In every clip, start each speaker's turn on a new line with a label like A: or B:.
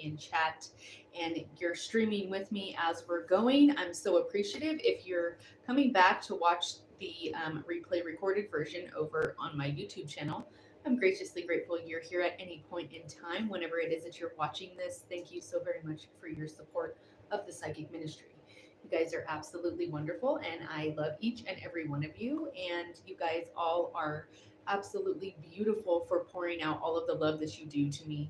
A: me in chat and you're streaming with me as we're going. I'm so appreciative. If you're coming back to watch the replay recorded version over on my YouTube channel, I'm graciously grateful you're here at any point in time. Whenever it is that you're watching this, thank you so very much for your support of the Psychic Ministry. You guys are absolutely wonderful, and I love each and every one of you. And you guys all are absolutely beautiful for pouring out all of the love that you do to me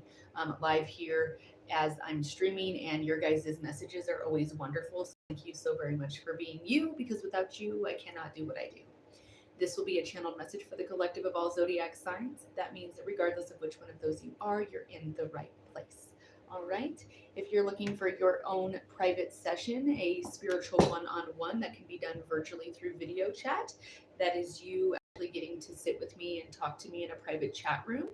A: live here as I'm streaming. And your guys' messages are always wonderful. So thank you so very much for being you, because without you, I cannot do what I do. This will be a channeled message for the collective of all zodiac signs. That means that regardless of which one of those you are, you're in the right place. All right. If you're looking for your own private session, a spiritual one-on-one that can be done virtually through video chat, that is you actually getting to sit with me and talk to me in a private chat room.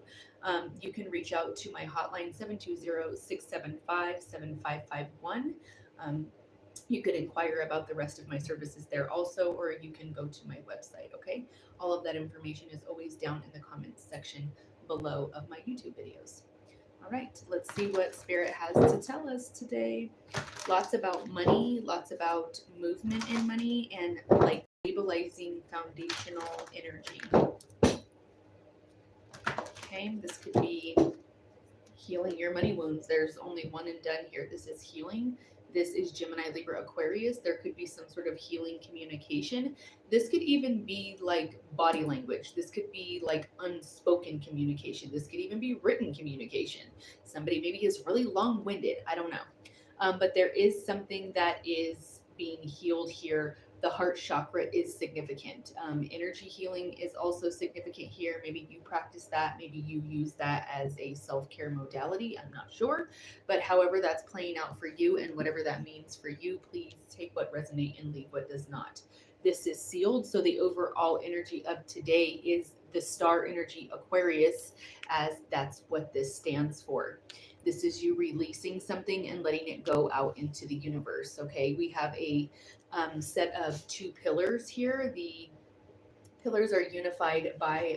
A: You can reach out to my hotline 720-675-7551. You could inquire about the rest of my services there also, or you can go to my website, okay? All of that information is always down in the comments section below of my YouTube videos. All right, let's see what Spirit has to tell us today. Lots about money, lots about movement in money, and like stabilizing foundational energy. Okay, this could be healing your money wounds. There's only one and done here. This is healing. This is Gemini, Libra, Aquarius. There could be some sort of healing communication. This could even be like body language. This could be like unspoken communication. This could even be written communication. Somebody maybe is really long-winded. I don't know. But there is something that is being healed here. The heart chakra is significant. Energy healing is also significant here. Maybe you practice that. Maybe you use that as a self-care modality. I'm not sure. But however that's playing out for you and whatever that means for you, please take what resonates and leave what does not. This is sealed. So the overall energy of today is the star energy Aquarius, as that's what this stands for. This is you releasing something and letting it go out into the universe. Okay, we have a set of two pillars here. The pillars are unified by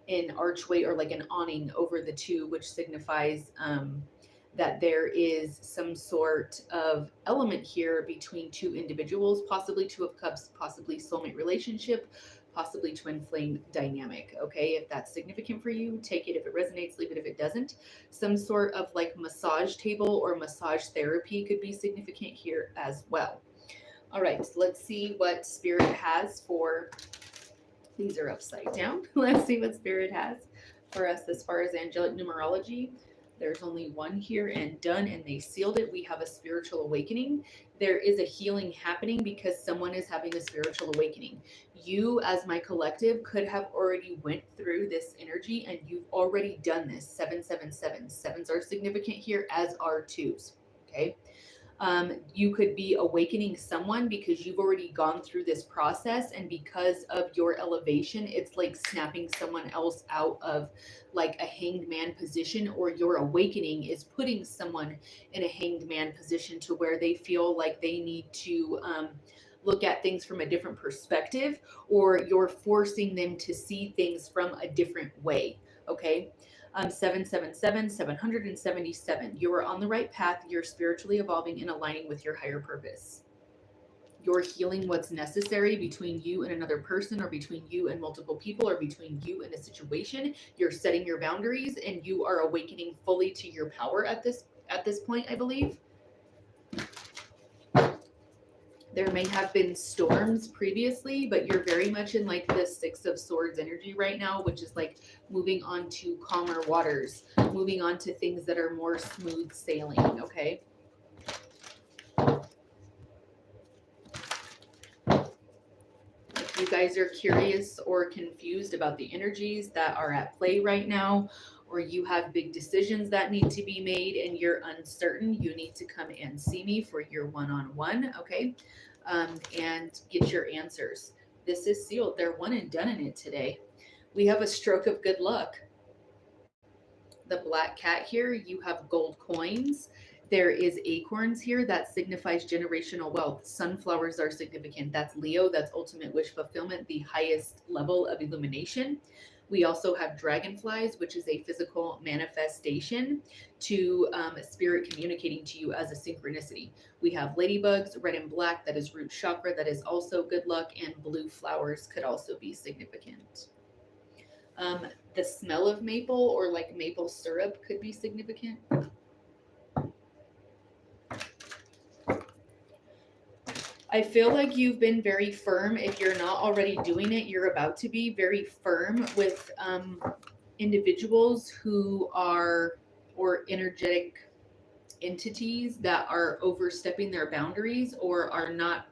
A: an archway or like an awning over the two, which signifies that there is some sort of element here between two individuals, possibly Two of Cups, possibly soulmate relationship, possibly twin flame dynamic. Okay, if that's significant for you, take it. If it resonates, leave it. If it doesn't, some sort of like massage table or massage therapy could be significant here as well. All right, let's see what Spirit has for, these are upside down. Let's see what Spirit has for us as far as angelic numerology. There's only one here and done, and they sealed it. We have a spiritual awakening. There is a healing happening because someone is having a spiritual awakening. You, as my collective, could have already went through this energy, and you've already done this. 777. Sevens are significant here, as are twos. Okay. You could be awakening someone because you've already gone through this process, and because of your elevation, it's like snapping someone else out of like a hanged man position, or your awakening is putting someone in a hanged man position to where they feel like they need to look at things from a different perspective, or you're forcing them to see things from a different way. Okay. 777, 777. You are on the right path. You're spiritually evolving and aligning with your higher purpose. You're healing what's necessary between you and another person, or between you and multiple people, or between you and a situation. You're setting your boundaries, and you are awakening fully to your power at this point, I believe. There may have been storms previously, but you're very much in like the Six of Swords energy right now, which is like moving on to calmer waters, moving on to things that are more smooth sailing, okay? If you guys are curious or confused about the energies that are at play right now, or you have big decisions that need to be made and you're uncertain, you need to come and see me for your one-on-one, okay? And get your answers. This is sealed. They're one and done in it today. We have a stroke of good luck. The black cat here, you have gold coins. There is acorns here. That signifies generational wealth. Sunflowers are significant. That's Leo. That's ultimate wish fulfillment, the highest level of illumination. We also have dragonflies, which is a physical manifestation to spirit communicating to you as a synchronicity. We have ladybugs, red and black, that is root chakra, that is also good luck, and blue flowers could also be significant. The smell of maple or like maple syrup could be significant. I feel like you've been very firm. If you're not already doing it, you're about to be very firm with individuals who are, or energetic entities that are overstepping their boundaries or are not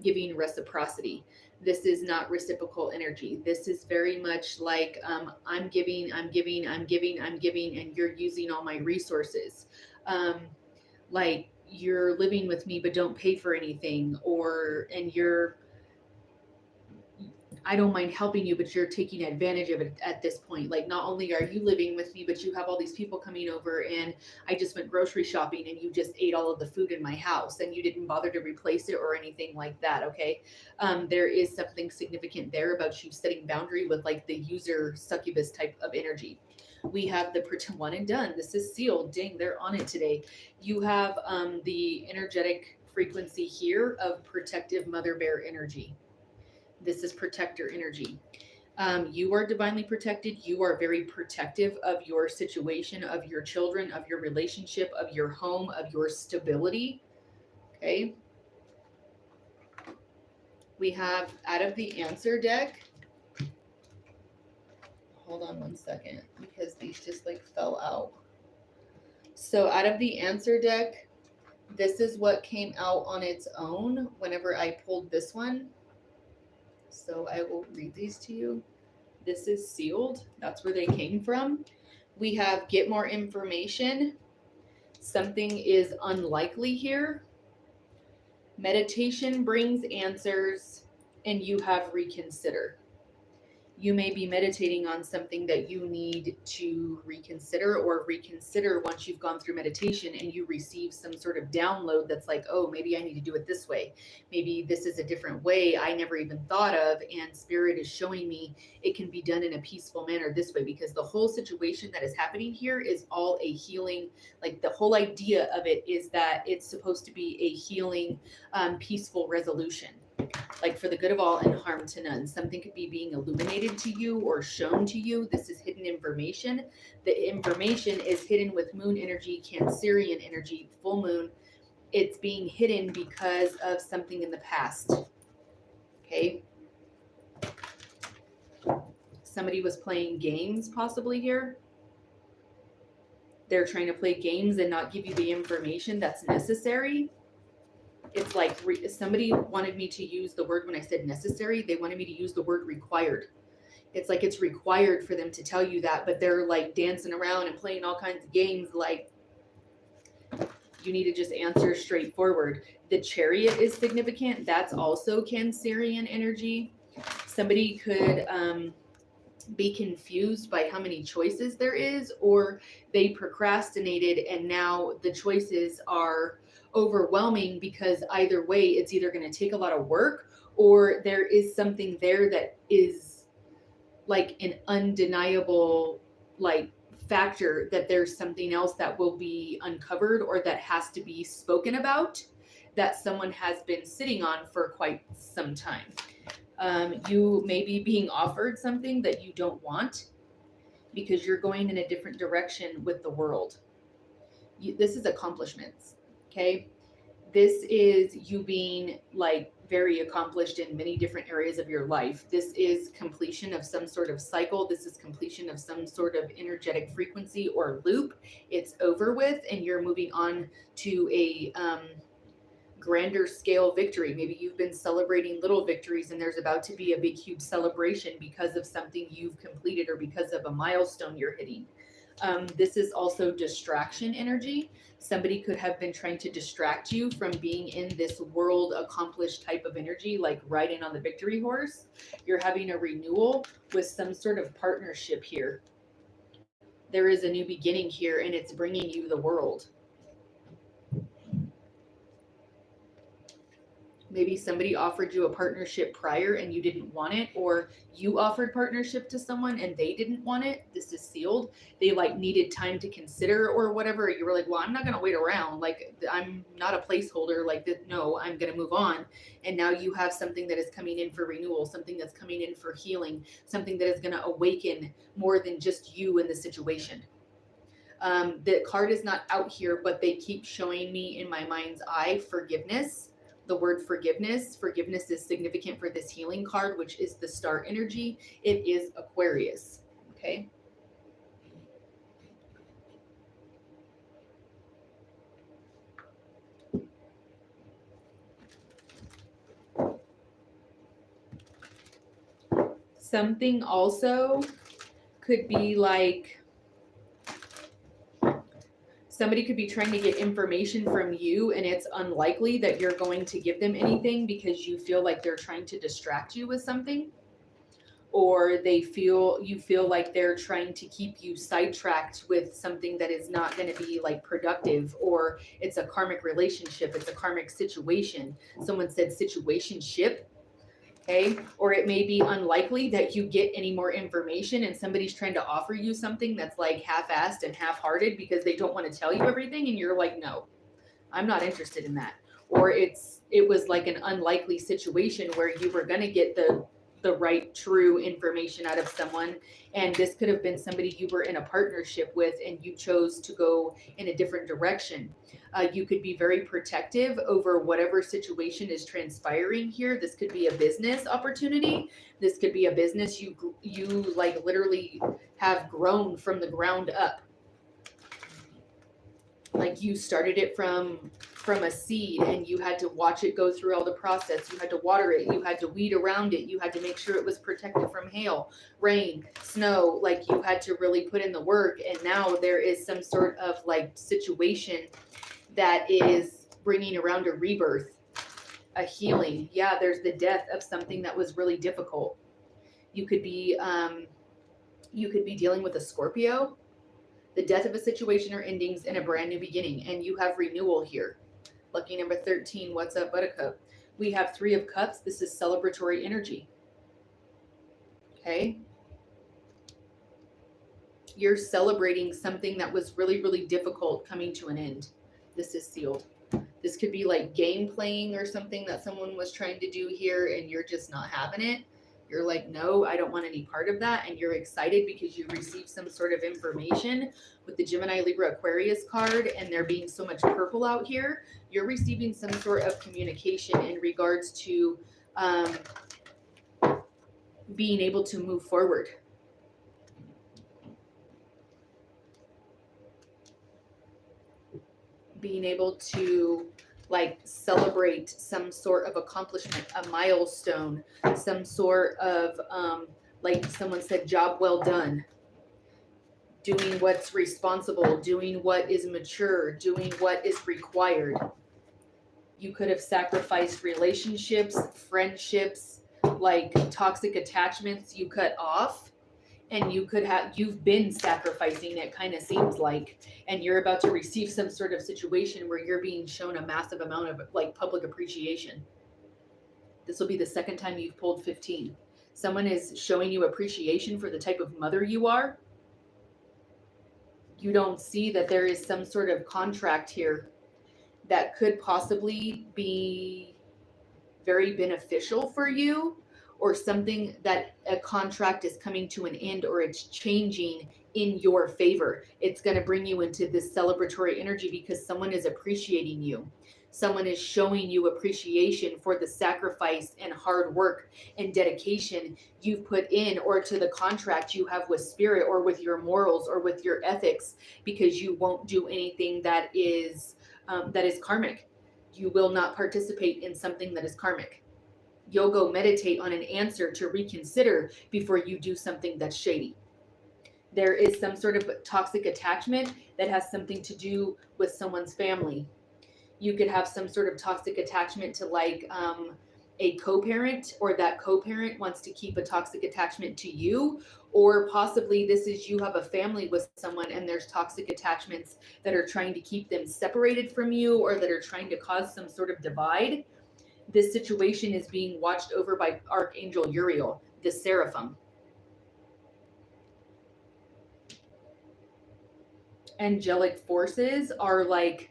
A: giving reciprocity. This is not reciprocal energy. This is very much like I'm giving, I'm giving, I'm giving, I'm giving, and you're using all my resources. Like you're living with me but don't pay for anything, or and you're, I don't mind helping you, but you're taking advantage of it at this point. Like, not only are you living with me, but you have all these people coming over, and I just went grocery shopping and you just ate all of the food in my house and you didn't bother to replace it or anything like that. Okay. There is something significant there about you setting boundary with like the user succubus type of energy. We have the one and done. This is sealed. Dang, they're on it today. You have the energetic frequency here of protective mother bear energy. This is protector energy. You are divinely protected. You are very protective of your situation, of your children, of your relationship, of your home, of your stability. Okay. We have out of the answer deck. Hold on one second because these just like fell out. So out of the answer deck, this is what came out on its own whenever I pulled this one. So I will read these to you. This is sealed. That's where they came from. We have get more information. Something is unlikely here. Meditation brings answers, and you have reconsider. You may be meditating on something that you need to reconsider, or reconsider once you've gone through meditation and you receive some sort of download that's like, oh, maybe I need to do it this way. Maybe this is a different way I never even thought of, and spirit is showing me it can be done in a peaceful manner this way, because the whole situation that is happening here is all a healing. Like the whole idea of it is that it's supposed to be a healing, peaceful resolution, like for the good of all and harm to none. Something could be being illuminated to you or shown to you. This is hidden information. The information is hidden with moon energy, Cancerian energy, full moon. It's being hidden because of something in the past. Okay. Somebody was playing games possibly here. They're trying to play games and not give you the information that's necessary. It's like somebody wanted me to use the word, when I said necessary, they wanted me to use the word required. It's like it's required for them to tell you that, but they're like dancing around and playing all kinds of games. Like, you need to just answer straightforward. The Chariot is significant. That's also Cancerian energy. Somebody could be confused by how many choices there is, or they procrastinated and now the choices are overwhelming, because either way it's either going to take a lot of work, or there is something there that is like an undeniable like factor that there's something else that will be uncovered or that has to be spoken about, that someone has been sitting on for quite some time. You may be being offered something that you don't want because you're going in a different direction with the world. This is accomplishments, okay? This is you being like very accomplished in many different areas of your life. This is completion of some sort of cycle. This is completion of some sort of energetic frequency or loop. It's over with, and you're moving on to a grander scale victory. Maybe you've been celebrating little victories and there's about to be a big, huge celebration because of something you've completed or because of a milestone you're hitting. This is also distraction energy. Somebody could have been trying to distract you from being in this world accomplished type of energy, like riding on the victory horse. You're having a renewal with some sort of partnership here. There is a new beginning here, and it's bringing you the world. Maybe somebody offered you a partnership prior and you didn't want it, or you offered partnership to someone and they didn't want it. This is sealed. They like needed time to consider or whatever. You were like, well, I'm not going to wait around. Like, I'm not a placeholder. Like, no, I'm going to move on. And now you have something that is coming in for renewal, something that's coming in for healing, something that is going to awaken more than just you in the situation. The card is not out here, but they keep showing me in my mind's eye forgiveness. The word forgiveness. Forgiveness is significant for this healing card, which is the star energy. It is Aquarius. Okay. Something also could be like somebody could be trying to get information from you and it's unlikely that you're going to give them anything because you feel like they're trying to distract you with something, or you feel like they're trying to keep you sidetracked with something that is not going to be like productive, or it's a karmic relationship, it's a karmic situation. Someone said situationship. Okay. Or it may be unlikely that you get any more information and somebody's trying to offer you something that's like half-assed and half-hearted because they don't want to tell you everything. And you're like, no, I'm not interested in that. Or it was like an unlikely situation where you were going to get the right true information out of someone, and this could have been somebody you were in a partnership with and you chose to go in a different direction. You could be very protective over whatever situation is transpiring here. This could be a business opportunity. This could be a business you like literally have grown from the ground up. Like you started it from a seed and you had to watch it go through all the process. You had to water it, you had to weed around it, you had to make sure it was protected from hail, rain, snow. Like you had to really put in the work, and now there is some sort of like situation that is bringing around a rebirth, a healing. Yeah, there's the death of something that was really difficult. You could be dealing with a Scorpio, the death of a situation or endings and a brand new beginning, and you have renewal here. Lucky number 13, what's up, Buttercup? We have 3 of Cups. This is celebratory energy. Okay. You're celebrating something that was really, really difficult coming to an end. This is sealed. This could be like game playing or something that someone was trying to do here and you're just not having it. You're like, no, I don't want any part of that. And you're excited because you received some sort of information with the Gemini, Libra, Aquarius card, and there being so much purple out here. You're receiving some sort of communication in regards to being able to move forward. Being able to like celebrate some sort of accomplishment, a milestone, some sort of like someone said, job well done, doing what's responsible, doing what is mature, doing what is required. You could have sacrificed relationships, friendships, like toxic attachments you cut off, and you've been sacrificing, it kind of seems like, and you're about to receive some sort of situation where you're being shown a massive amount of like public appreciation. This will be the second time you've pulled 15. Someone is showing you appreciation for the type of mother you are. You don't see that there is some sort of contract here that could possibly be very beneficial for you, or something that a contract is coming to an end or it's changing in your favor. It's going to bring you into this celebratory energy because someone is appreciating you. Someone is showing you appreciation for the sacrifice and hard work and dedication you've put in, or to the contract you have with spirit or with your morals or with your ethics, because you won't do anything that is karmic. You will not participate in something that is karmic. You'll go meditate on an answer to reconsider before you do something that's shady. There is some sort of toxic attachment that has something to do with someone's family. You could have some sort of toxic attachment to like a co-parent, or that co-parent wants to keep a toxic attachment to you, or possibly this is you have a family with someone and there's toxic attachments that are trying to keep them separated from you, or that are trying to cause some sort of divide. this situation is being watched over by Archangel Uriel, the seraphim. Angelic forces are like,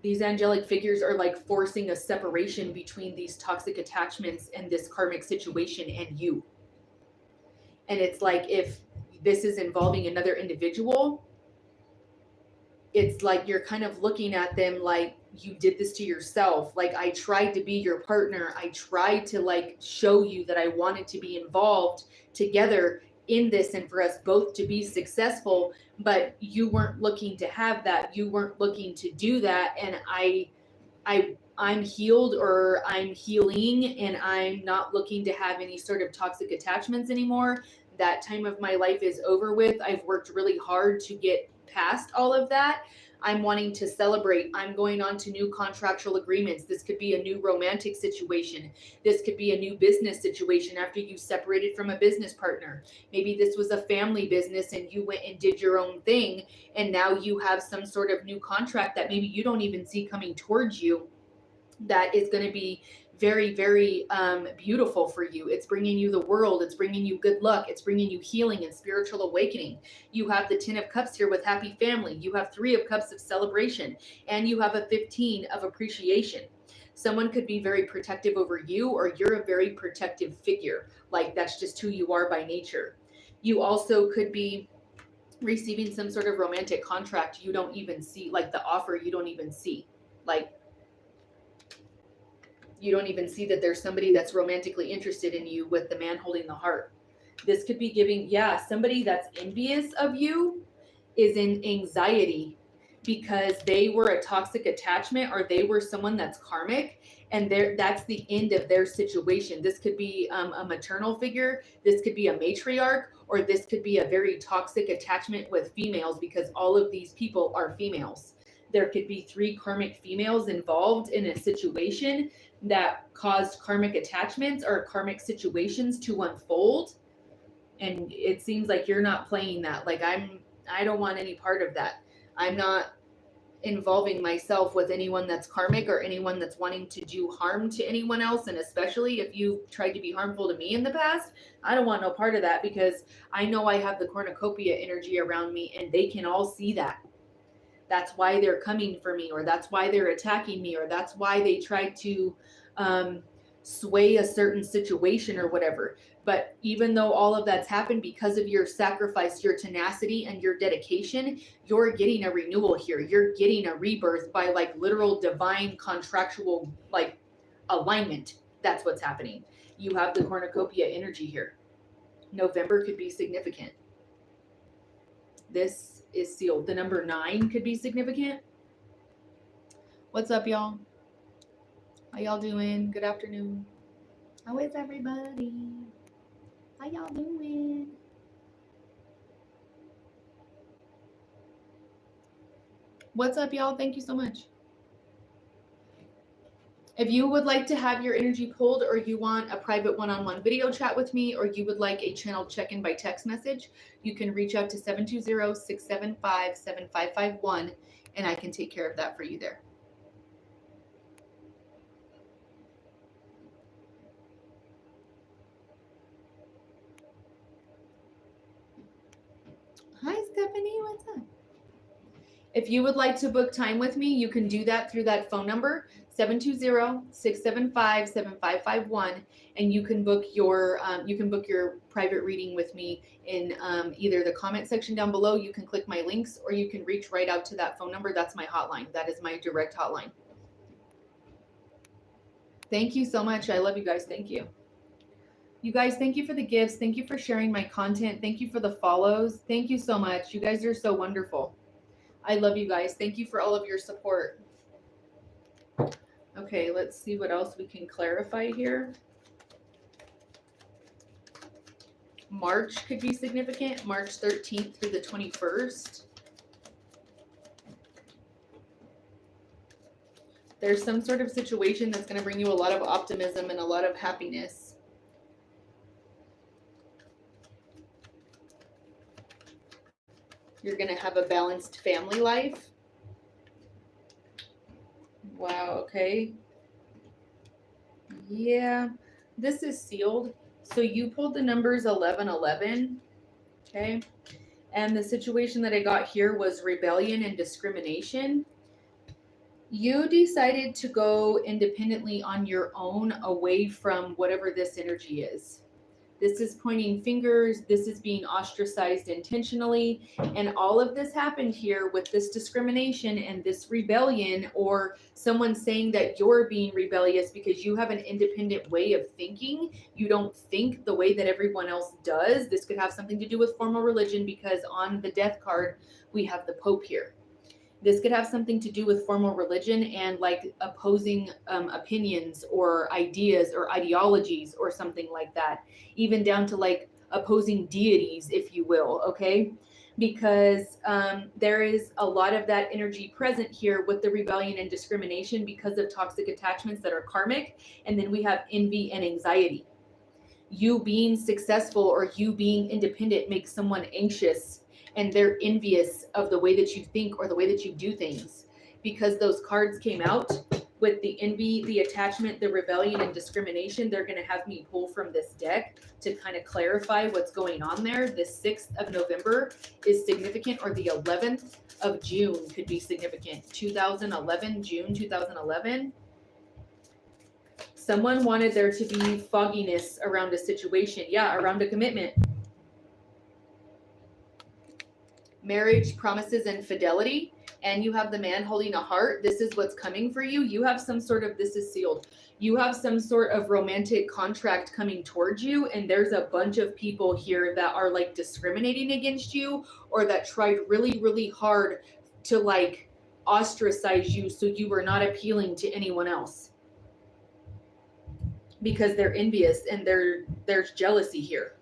A: these angelic figures are like forcing a separation between these toxic attachments and this karmic situation and you. And it's like, if this is involving another individual, it's like you're kind of looking at them like you did this to yourself. Like, I tried to be your partner. I tried to like show you that I wanted to be involved together in this and for us both to be successful, but you weren't looking to have that. You weren't looking to do that. And I'm healed, or I'm healing, and I'm not looking to have any sort of toxic attachments anymore. That time of my life is over with. I've worked really hard to get past all of that. I'm wanting to celebrate. I'm going on to new contractual agreements. This could be a new romantic situation. This could be a new business situation after you separated from a business partner. Maybe this was a family business and you went and did your own thing, and now you have some sort of new contract that maybe you don't even see coming towards you, that is going to be very, very beautiful for you. It's bringing you the world. It's bringing you good luck. It's bringing you healing and spiritual awakening. You have the 10 of Cups here with happy family. You have 3 of Cups of celebration, and you have a 15 of appreciation. Someone could be very protective over you, or you're a very protective figure. Like, that's just who you are by nature. You also could be receiving some sort of romantic contract you don't even see, like the offer you don't even see. Like, you don't even see that there's somebody that's romantically interested in you with the man holding the heart. This could be giving, somebody that's envious of you is in anxiety because they were a toxic attachment, or they were someone that's karmic, and that's the end of their situation. This could be a maternal figure. This could be a matriarch, or this could be a very toxic attachment with females, because all of these people are females. There could be 3 karmic females involved in a situation that caused karmic attachments or karmic situations to unfold. And it seems like you're not playing that. Like, I don't want any part of that. I'm not involving myself with anyone that's karmic or anyone that's wanting to do harm to anyone else. And especially if you've tried to be harmful to me in the past, I don't want no part of that, because I know I have the cornucopia energy around me, and they can all see that. That's why they're coming for me, or that's why they're attacking me, or that's why they tried to sway a certain situation or whatever. But even though all of that's happened, because of your sacrifice, your tenacity, and your dedication, you're getting a renewal here. You're getting a rebirth by like literal divine contractual like alignment. That's what's happening. You have the cornucopia energy here. November could be significant. This is sealed. The number 9 could be significant. What's up, y'all? How y'all doing? Good afternoon. How is everybody? How y'all doing? What's up, y'all? Thank you so much. If you would like to have your energy pulled, or you want a private one-on-one video chat with me, or you would like a channel check-in by text message, you can reach out to 720-675-7551, and I can take care of that for you there. Hi, Stephanie. What's up? If you would like to book time with me, you can do that through that phone number, 720-675-7551, and you can book your private reading with me in either the comment section down below. You can click my links, or you can reach right out to that phone number. That's my hotline. That is my direct hotline. Thank you so much. I love you guys. Thank you. You guys, thank you for the gifts. Thank you for sharing my content. Thank you for the follows. Thank you so much. You guys are so wonderful. I love you guys. Thank you for all of your support. Okay, let's see what else we can clarify here. March could be significant. March 13th through the 21st. There's some sort of situation that's going to bring you a lot of optimism and a lot of happiness. You're going to have a balanced family life. Wow, okay. Yeah, this is sealed. So you pulled the numbers 1111, okay? And the situation that I got here was rebellion and discrimination. You decided to go independently on your own away from whatever this energy is. This is pointing fingers. This is being ostracized intentionally. And all of this happened here with this discrimination and this rebellion, or someone saying that you're being rebellious because you have an independent way of thinking. You don't think the way that everyone else does. This could have something to do with formal religion because on the death card, we have the Pope here. This could have something to do with formal religion and like opposing opinions or ideas or ideologies or something like that, even down to like opposing deities, if you will, okay? Because there is a lot of that energy present here with the rebellion and discrimination because of toxic attachments that are karmic. And then we have envy and anxiety. You being successful or you being independent makes someone anxious and they're envious of the way that you think or the way that you do things. Because those cards came out with the envy, the attachment, the rebellion, and discrimination, they're going to have me pull from this deck to kind of clarify what's going on there. The 6th of November is significant, or the 11th of June could be significant. 2011, June 2011. Someone wanted there to be fogginess around a situation. Yeah, around a commitment. Marriage, promises, and fidelity. And you have the man holding a heart. This is what's coming for you. You have some sort of, this is sealed. You have some sort of romantic contract coming towards you. And there's a bunch of people here that are like discriminating against you or that tried really, really hard to like ostracize you so you were not appealing to anyone else. Because they're envious and there's jealousy here.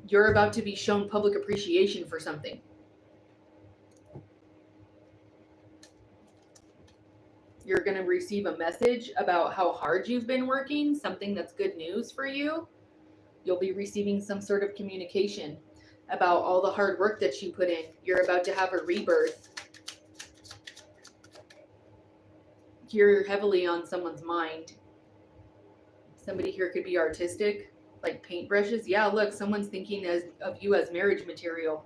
A: You're about to be shown public appreciation for something. You're going to receive a message about how hard you've been working, something that's good news for you. You'll be receiving some sort of communication about all the hard work that you put in. You're about to have a rebirth. You're heavily on someone's mind. Somebody here could be artistic, like paintbrushes. Yeah, look, someone's thinking of you as marriage material.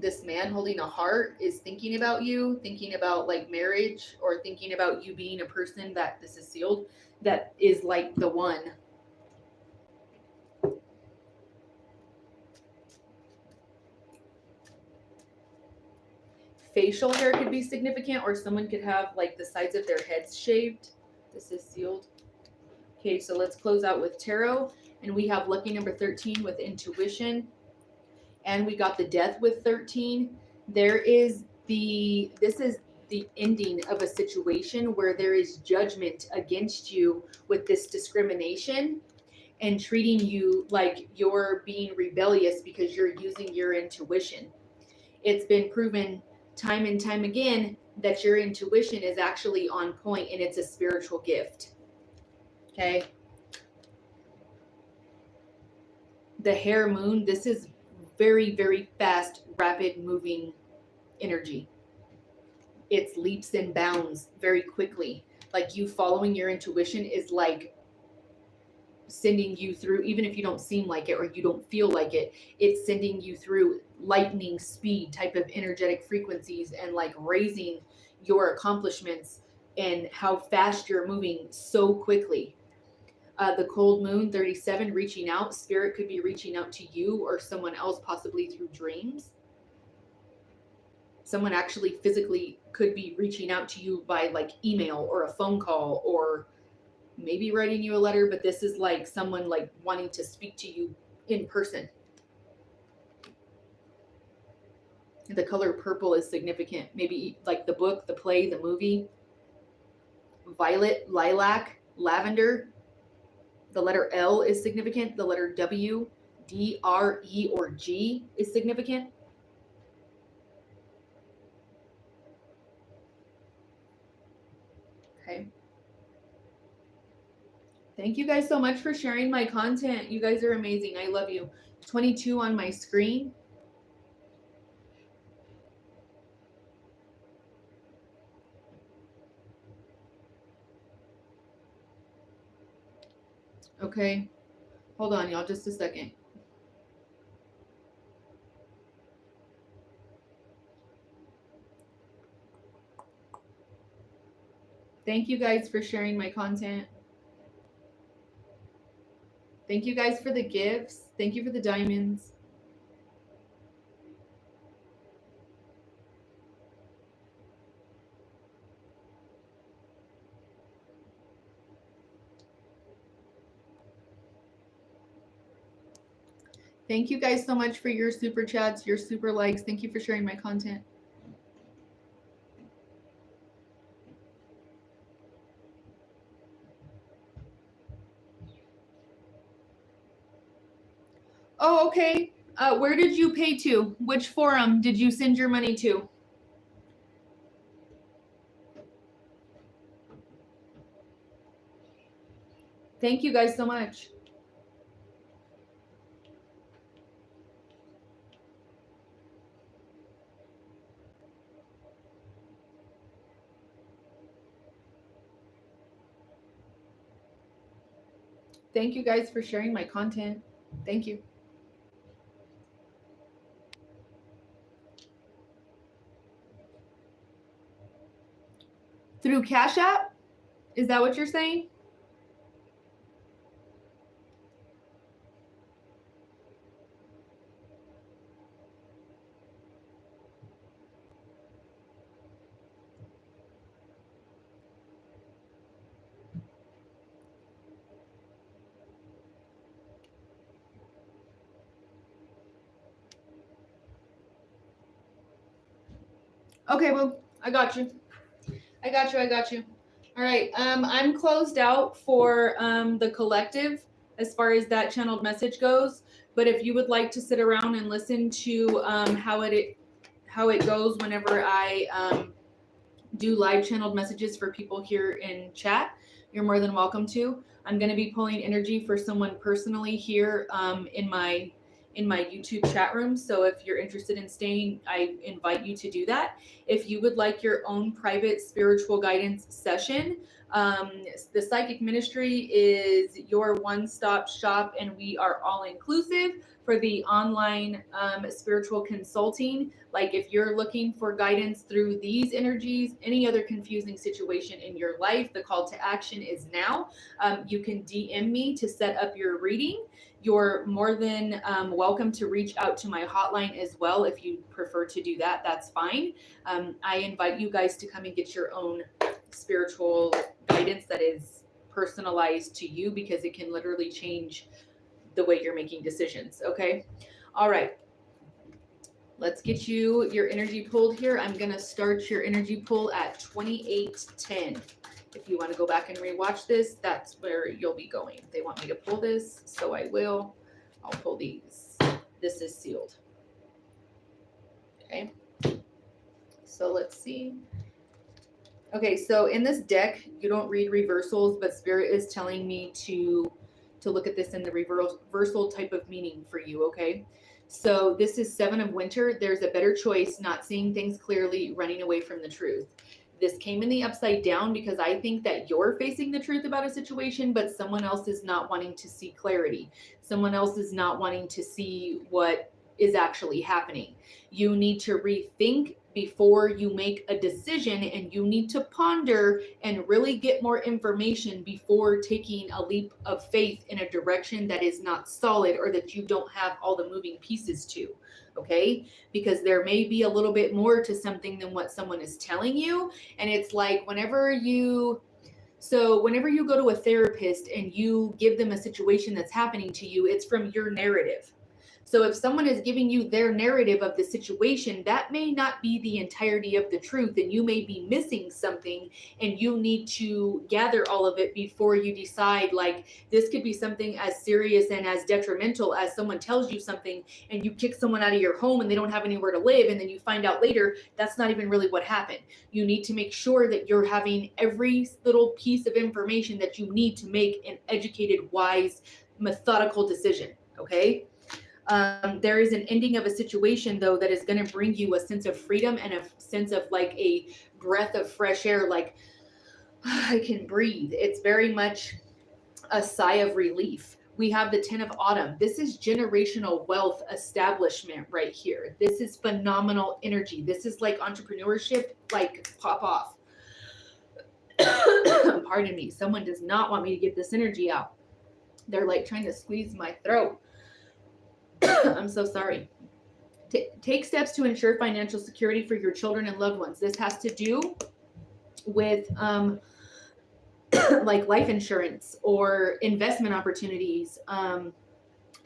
A: This man holding a heart is thinking about you, thinking about like marriage, or thinking about you being a person that, this is sealed, that is like the one. Facial hair could be significant, or someone could have like the sides of their heads shaved. This is sealed. Okay, so let's close out with tarot. And we have lucky number 13 with intuition. And we got the death with 13. This is the ending of a situation where there is judgment against you with this discrimination and treating you like you're being rebellious because you're using your intuition. It's been proven time and time again that your intuition is actually on point and it's a spiritual gift. Okay. The hare moon, this is very, very fast, rapid moving energy. It's leaps and bounds very quickly. Like you following your intuition is like sending you through, even if you don't seem like it or you don't feel like it, it's sending you through lightning speed type of energetic frequencies and like raising your accomplishments and how fast you're moving so quickly. The cold moon 37, reaching out. Spirit could be reaching out to you or someone else, possibly through dreams. Someone actually physically could be reaching out to you by like email or a phone call or maybe writing you a letter, but this is like someone like wanting to speak to you in person. The color purple is significant. Maybe like the book, the play, the movie. Violet, lilac, lavender. The letter L is significant. The letter W, D, R, E, or G is significant. Okay. Thank you guys so much for sharing my content. You guys are amazing. I love you. 22 on my screen. Okay. Hold on, y'all, just a second. Thank you guys for sharing my content. Thank you guys for the gifts. Thank you for the diamonds. Thank you guys so much for your super chats, your super likes. Thank you for sharing my content. Oh, okay. Where did you pay to? Which forum did you send your money to? Thank you guys so much. Thank you guys for sharing my content. Thank you. Through CashApp? Is that what you're saying? Okay, well, I got you. I got you. All right. I'm closed out for the collective as far as that channeled message goes. But if you would like to sit around and listen to how it goes whenever I do live channeled messages for people here in chat, you're more than welcome to. I'm going to be pulling energy for someone personally here in my YouTube chat room. So if you're interested in staying, I invite you to do that. If you would like your own private spiritual guidance session, the Psychic Ministry is your one-stop shop, and we are all inclusive for the online spiritual consulting. Like if you're looking for guidance through these energies, any other confusing situation in your life, the call to action is now. You can DM me to set up your reading. You're more than welcome to reach out to my hotline as well. If you prefer to do that, that's fine. I invite you guys to come and get your own spiritual guidance that is personalized to you, because it can literally change the way you're making decisions. Okay. All right. Let's get you your energy pulled here. I'm going to start your energy pull at 2810. If you want to go back and rewatch this, that's where you'll be going. They want me to pull this, so I will. I'll pull these. This is sealed. Okay. So let's see. Okay, so in this deck, you don't read reversals, but Spirit is telling me to look at this in the reversal type of meaning for you, okay? So this is 7 of Winter. There's a better choice, not seeing things clearly, running away from the truth. This came in the upside down because I think that you're facing the truth about a situation, but someone else is not wanting to see clarity. Someone else is not wanting to see what is actually happening. You need to rethink before you make a decision, and you need to ponder and really get more information before taking a leap of faith in a direction that is not solid or that you don't have all the moving pieces to. Okay, because there may be a little bit more to something than what someone is telling you. And it's like whenever you go to a therapist and you give them a situation that's happening to you, it's from your narrative. So if someone is giving you their narrative of the situation, that may not be the entirety of the truth, and you may be missing something, and you need to gather all of it before you decide. Like, this could be something as serious and as detrimental as someone tells you something and you kick someone out of your home and they don't have anywhere to live, and then you find out later that's not even really what happened. You need to make sure that you're having every little piece of information that you need to make an educated, wise, methodical decision. Okay. There is an ending of a situation, though, that is going to bring you a sense of freedom and a sense of like a breath of fresh air, like I can breathe. It's very much a sigh of relief. We have the 10 of Autumn. This is generational wealth establishment right here. This is phenomenal energy. This is like entrepreneurship, like pop off. Pardon me. Someone does not want me to get this energy out. They're like trying to squeeze my throat. I'm so sorry. Take steps to ensure financial security for your children and loved ones. This has to do with like life insurance or investment opportunities,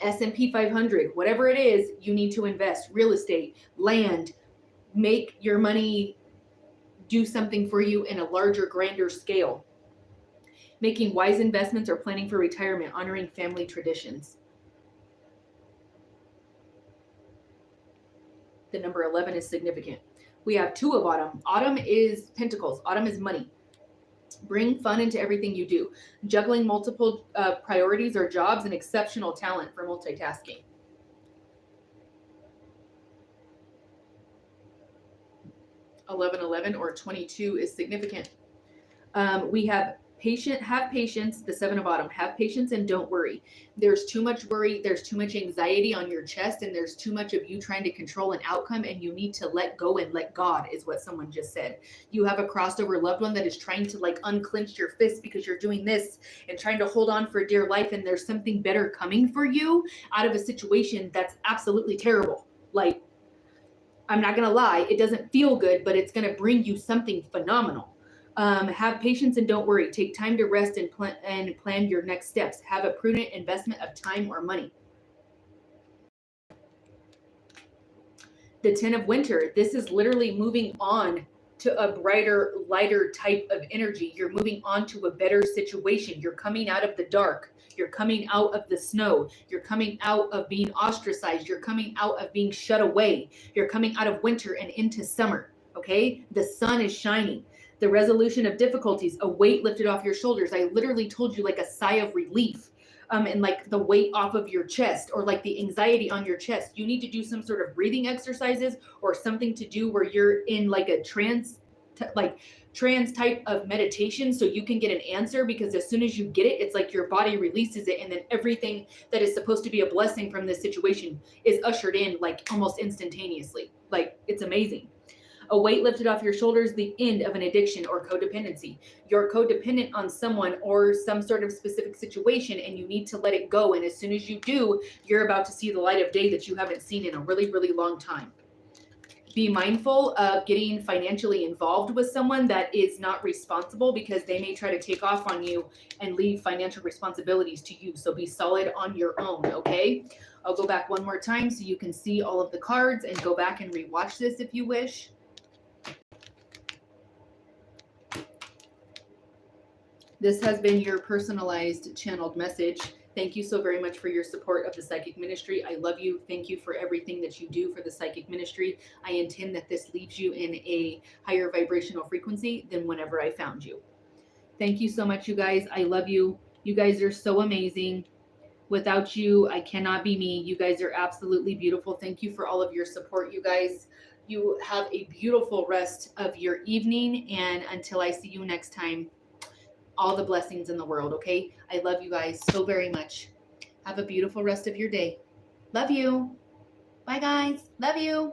A: S&P 500, whatever it is, you need to invest. Real estate, land, make your money do something for you in a larger, grander scale. Making wise investments or planning for retirement, honoring family traditions. The number 11 is significant. We have 2 of Autumn. Autumn is Pentacles. Autumn is money. Bring fun into everything you do. Juggling multiple priorities or jobs and exceptional talent for multitasking. (1111) or 22 is significant. We have have patience, the 7 of Autumn. Have patience and don't worry. There's too much worry, there's too much anxiety on your chest, and there's too much of you trying to control an outcome, and you need to let go and let God, is what someone just said. You have a crossed over loved one that is trying to like unclench your fist because you're doing this and trying to hold on for dear life, and there's something better coming for you out of a situation that's absolutely terrible. Like, I'm not going to lie, it doesn't feel good, but it's going to bring you something phenomenal. Have patience and don't worry. Take time to rest and plan your next steps. Have a prudent investment of time or money. The 10 of Winter. This is literally moving on to a brighter, lighter type of energy. You're moving on to a better situation. You're coming out of the dark. You're coming out of the snow. You're coming out of being ostracized. You're coming out of being shut away. You're coming out of winter and into summer. Okay? The sun is shining. The resolution of difficulties, a weight lifted off your shoulders. I literally told you like a sigh of relief, and like the weight off of your chest, or like the anxiety on your chest. You need to do some sort of breathing exercises or something to do where you're in like a trance type of meditation, so you can get an answer, because as soon as you get it, it's like your body releases it, and then everything that is supposed to be a blessing from this situation is ushered in like almost instantaneously. Like, it's amazing. A weight lifted off your shoulders, the end of an addiction or codependency. You're codependent on someone or some sort of specific situation, and you need to let it go. And as soon as you do, you're about to see the light of day that you haven't seen in a really, really long time. Be mindful of getting financially involved with someone that is not responsible, because they may try to take off on you and leave financial responsibilities to you. So be solid on your own, okay? I'll go back one more time so you can see all of the cards, and go back and rewatch this if you wish. This has been your personalized channeled message. Thank you so very much for your support of the Psychic Ministry. I love you. Thank you for everything that you do for the Psychic Ministry. I intend that this leaves you in a higher vibrational frequency than whenever I found you. Thank you so much, you guys. I love you. You guys are so amazing. Without you, I cannot be me. You guys are absolutely beautiful. Thank you for all of your support, you guys. You have a beautiful rest of your evening, and until I see you next time, all the blessings in the world, okay? I love you guys so very much. Have a beautiful rest of your day. Love you. Bye, guys. Love you.